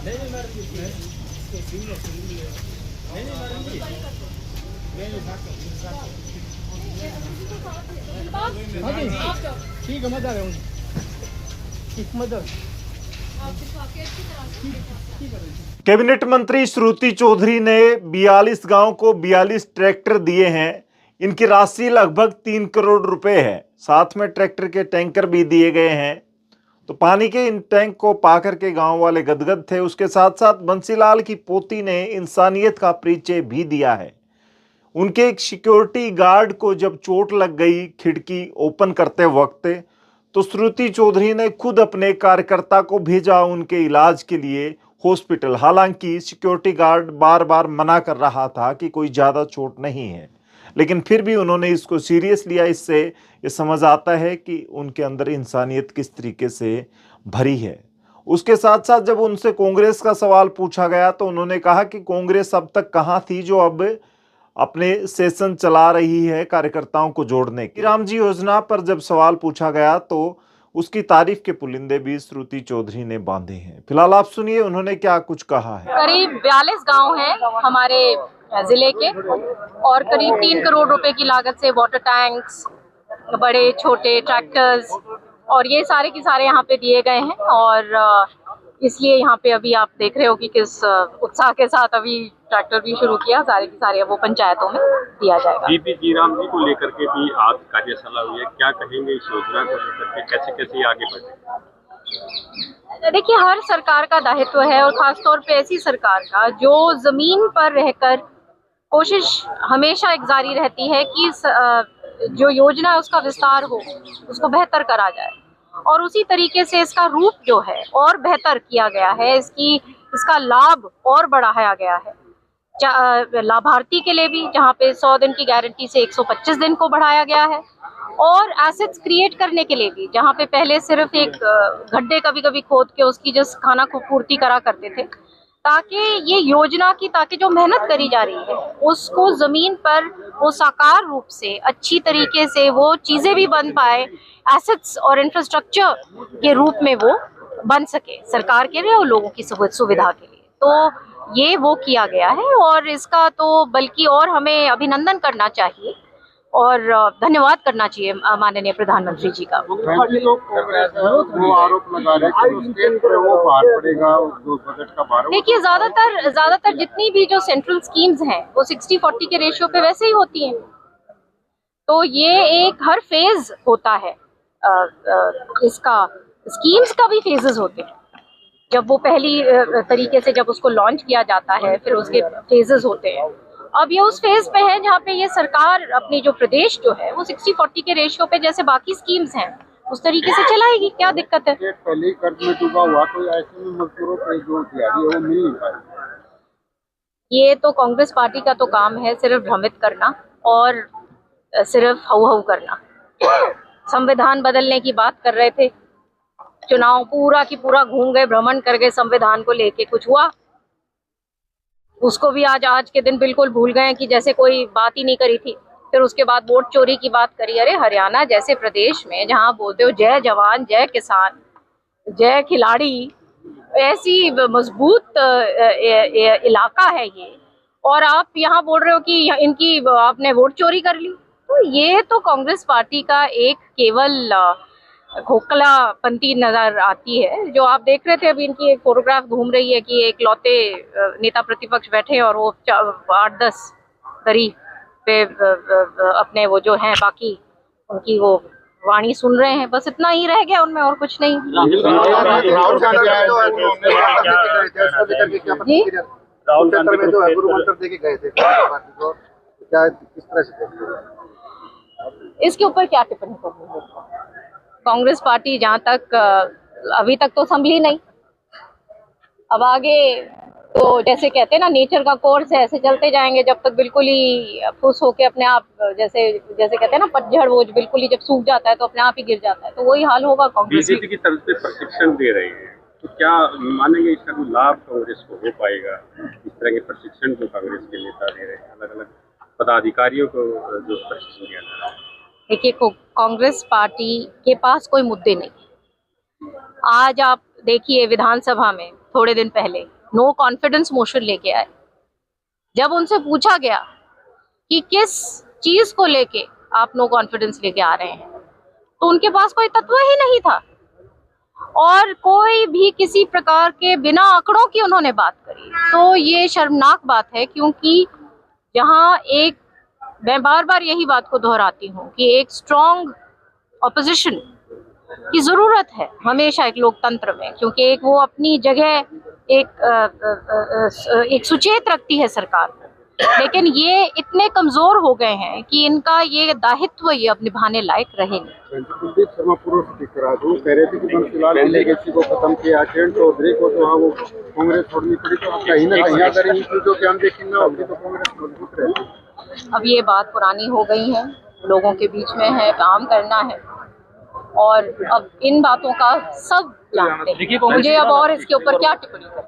ठीक है, मजा आ रहा हूँ। कैबिनेट मंत्री श्रुति चौधरी ने 42 गांव को 42 ट्रैक्टर दिए हैं। इनकी राशि लगभग 3 करोड़ रुपए है। साथ में ट्रैक्टर के टैंकर भी दिए गए हैं। तो पानी के इन टैंक को पाकर के गांव वाले गदगद थे। उसके साथ साथ बंसीलाल की पोती ने इंसानियत का परिचय भी दिया है। उनके एक सिक्योरिटी गार्ड को जब चोट लग गई खिड़की ओपन करते वक्त, तो श्रुति चौधरी ने खुद अपने कार्यकर्ता को भेजा उनके इलाज के लिए हॉस्पिटल। हालांकि सिक्योरिटी गार्ड बार बार मना कर रहा था कि कोई ज़्यादा चोट नहीं है, लेकिन फिर भी उन्होंने इसको सीरियस लिया। इससे ये समझ आता है कि उनके अंदर इंसानियत किस तरीके से भरी है। उसके साथ साथ जब उनसे कांग्रेस का सवाल पूछा गया तो उन्होंने कहा कि कांग्रेस अब तक कहाँ थी जो अब अपने सेशन चला रही है कार्यकर्ताओं को जोड़ने की। राम जी योजना पर जब सवाल पूछा गया तो उसकी तारीफ के पुलिंदे भी श्रुति चौधरी ने बांधे हैं। फिलहाल आप सुनिए उन्होंने क्या कुछ कहा है। करीब 42 गांव हैं हमारे जिले के और करीब 3 करोड़ रुपए की लागत से वाटर टैंक्स, बड़े छोटे ट्रैक्टर्स और ये सारे के सारे यहाँ पे दिए गए हैं। और इसलिए यहाँ पे अभी आप देख रहे हो कि किस उत्साह के साथ अभी ट्रैक्टर भी शुरू किया। सारे के सारे वो पंचायतों में दिया जाएगा। बीपी जी राम जी को लेकर के भी आज कार्यशाला हुई है, क्या कहेंगे इस योजना को लेकर के, कैसे कैसे आगे बढ़े? देखिए, हर सरकार का दायित्व है और खासतौर पे ऐसी सरकार का जो जमीन पर रहकर कोशिश हमेशा एक जारी रहती है कि जो योजना है उसका विस्तार हो, उसको बेहतर करा जाए। और उसी तरीके से इसका रूप जो है और बेहतर किया गया है, इसका लाभ और बढ़ाया गया है। लाभार्थी के लिए भी, जहाँ पे 100 दिन की गारंटी से 125 दिन को बढ़ाया गया है। और एसेट्स क्रिएट करने के लिए भी, जहाँ पे पहले सिर्फ एक गड्ढे कभी कभी खोद के उसकी जस्ट खाना को पूर्ति करा करते थे, ताकि ये योजना की ताकि जो मेहनत करी जा रही है उसको जमीन पर वो साकार रूप से अच्छी तरीके से वो चीजें भी बन पाए, एसेट्स और इंफ्रास्ट्रक्चर के रूप में वो बन सके सरकार के लिए और लोगों की सुविधा के लिए। तो ये वो किया गया है और इसका तो बल्कि और हमें अभिनंदन करना चाहिए और धन्यवाद करना चाहिए माननीय प्रधानमंत्री जी का। वो आरोप लगा रहे हैं कि उसके ऊपर वो भार पड़ेगा, जो बजट का भार। देखिए, ज्यादातर जितनी भी जो सेंट्रल स्कीम्स हैं वो 60-40 के रेशियो पे वैसे ही होती हैं। तो ये एक हर फेज होता है, इसका स्कीम्स का भी फेजेस होते हैं। जब वो पहली तरीके से जब उसको लॉन्च किया जाता है फिर उसके फेजेस होते हैं। अब ये उस फेज पे है जहाँ पे ये सरकार अपनी जो प्रदेश जो है वो 60-40 के रेशियो पे जैसे बाकी स्कीम्स हैं उस तरीके से चलाएगी। क्या दिक्कत है? पहले कर्ज में डूबा हुआ तो ऐसे में मजदूरों को जो दिहाड़ी है वो मिल नहीं पाएगी। ये तो कांग्रेस पार्टी का तो काम है सिर्फ भ्रमित करना और सिर्फ हऊ करना। संविधान बदलने की बात कर रहे थे, चुनाव पूरा की पूरा घूम गए, भ्रमण कर गए, संविधान को लेके कुछ हुआ उसको भी आज के दिन बिल्कुल भूल गए कि जैसे कोई बात ही नहीं करी थी। फिर उसके बाद वोट चोरी की बात करी। अरे हरियाणा जैसे प्रदेश में जहाँ बोलते हो जय जवान जय किसान जय खिलाड़ी, ऐसी मजबूत इलाका है ये, और आप यहाँ बोल रहे हो कि इनकी आपने वोट चोरी कर ली। तो ये तो कांग्रेस पार्टी का एक केवल खोखलापंती नजर आती है। जो आप देख रहे थे अभी इनकी एक फोटोग्राफ घूम रही है कि एक लौते नेता प्रतिपक्ष बैठे और वो 8-10 दरी पे अपने वो जो हैं बाकी उनकी वो वाणी सुन रहे हैं। बस इतना ही रह गया उनमें और कुछ नहीं। राहुल गांधी में जो गुरु मंत्र देके गए थे पार्टी को, क्या किस तरह से इसके ऊपर क्या टिप्पणी करनी है? कांग्रेस पार्टी जहाँ तक अभी तक तो संभली नहीं, अब आगे तो जैसे कहते हैं ना नेचर का कोर्स है, ऐसे चलते जाएंगे जब तक बिल्कुल ही फुस होके अपने आप जैसे कहते हैं ना पतझड़, वो बिल्कुल ही जब सूख जाता है तो अपने आप ही गिर जाता है। तो वही हाल होगा कांग्रेस। बीजेपी की तरफ से प्रशिक्षण दे रहे हैं तो क्या मानेंगे इसका कोई लाभ कांग्रेस को हो पाएगा? इस तरह के प्रशिक्षण जो कांग्रेस के नेता दे रहे हैं, अलग अलग पदाधिकारियों को जो प्रशिक्षण दिया जा रहा है। देखिए, कांग्रेस पार्टी के पास कोई मुद्दे नहीं। आज आप देखिए विधानसभा में थोड़े दिन पहले नो कॉन्फिडेंस मोशन लेके आए। जब उनसे पूछा गया कि किस चीज को लेके आप नो कॉन्फिडेंस लेके आ रहे हैं, तो उनके पास कोई तत्व ही नहीं था और कोई भी किसी प्रकार के बिना आंकड़ों की उन्होंने बात करी। तो ये शर्मनाक बात है, क्योंकि जहां एक, मैं बार बार यही बात को दोहराती हूँ कि एक स्ट्रॉन्ग ऑपोजिशन की जरूरत है हमेशा एक लोकतंत्र में, क्योंकि एक वो अपनी जगह एक सुचेत रखती है सरकार, लेकिन ये इतने कमजोर हो गए हैं कि इनका ये दायित्व ये अब निभाने लायक रहे नहीं। कुलदीप शर्मा पूर्व स्पीकर आज वो कह रहे थे कि फिलहाल लेगेसी को खत्म किया, किरण चौधरी को तो हाँ वो कांग्रेस छोड़नी पड़ी, तो कहीं ना कहीं अगर इन चीजों के अनदेखी न होगी तो कांग्रेस मजबूत रहेगी। अब ये बात पुरानी हो गई है, लोगों के बीच में है, काम करना है, और अब इन बातों का सब जानते हैं। मुझे अब और इसके ऊपर क्या टिप्पणी करनी।